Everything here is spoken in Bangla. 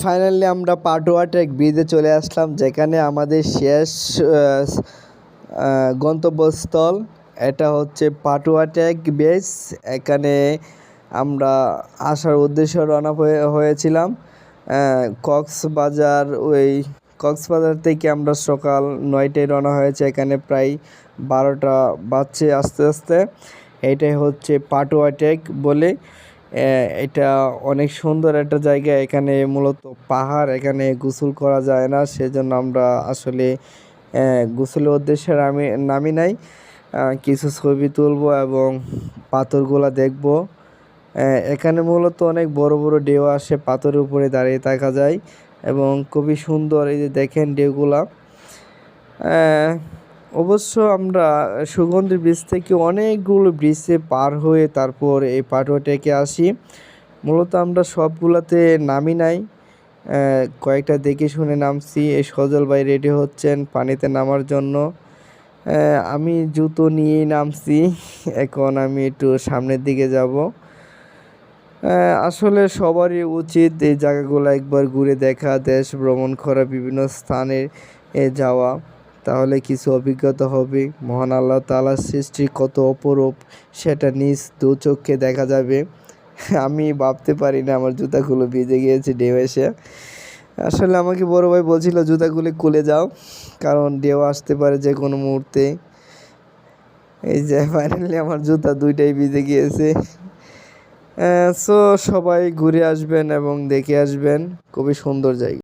ফাইনালি আমরা পাটুয়া ট্রেক ব্রিজে চলে আসলাম, যেখানে আমাদের শেষ গন্তব্যস্থল। এটা হচ্ছে পাটুয়া ট্রেক ব্রিজ। এখানে আমরা আসার উদ্দেশ্যে রওনা হয়েছিলাম কক্সবাজার। কক্সবাজার থেকে আমরা সকাল 9টায় রওনা হয়েছে। এখানে প্রায় 12টা বাজছে আস্তে আস্তে। এটাই হচ্ছে পাটুয়া ট্রেক বলে। এটা অনেক সুন্দর একটা জায়গা। এখানে মূলত পাহাড়, এখানে গোসল করা যায় না, সেজন্য আমরা আসলে গোসলের উদ্দেশ্যে নামি নাই। কিছু ছবি তুলবো এবং পাথরগুলো দেখবো। এখানে মূলত অনেক বড় বড় ঢেউ আসে, পাথরের উপরে দাঁড়িয়ে থাকা যায় এবং খুবই সুন্দর। এই যে দেখেন ঢেউগুলা। অবশ্য আমরা সুগন্ধি ব্রিজ থেকে অনেকগুলো ব্রিজে পার হয়ে তারপর এই পাটুয়া ট্রেকে আসি। মূলত আমরা সবগুলাতে নামি নাই, কয়েকটা দেখে শুনে নামছি। এই সজল ভাই রেডি হচ্ছেন পানিতে নামার জন্য। আমি জুতো নিয়েই নামছি। এখন আমি একটু সামনের দিকে যাব। আসলে সবারই উচিত এই জায়গাগুলো একবার ঘুরে দেখা, দেশ ভ্রমণ করা, বিভিন্ন স্থানে যাওয়া, তাহলে কিছু অভিজ্ঞতা হবে। মহান আল্লাহ তাআলার সৃষ্টি কত অপরূপ সেটা নিজ দু চোখে দেখা যাবে। আমি ভাবতে পারি না আমার জুতাগুলো ভিজে গিয়েছে ঢেউ এসে। আসলে আমাকে বড় ভাই বলছিল জুতাগুলো খুলে যাও, কারণ ঢেউ আসতে পারে যে কোনো মুহূর্তে। এই যে ফাইনালি আমার জুতা দুইটাই ভিজে গিয়েছে। সো সবাই ঘুরে আসবেন এবং দেখে আসবেন, খুবই সুন্দর জায়গা।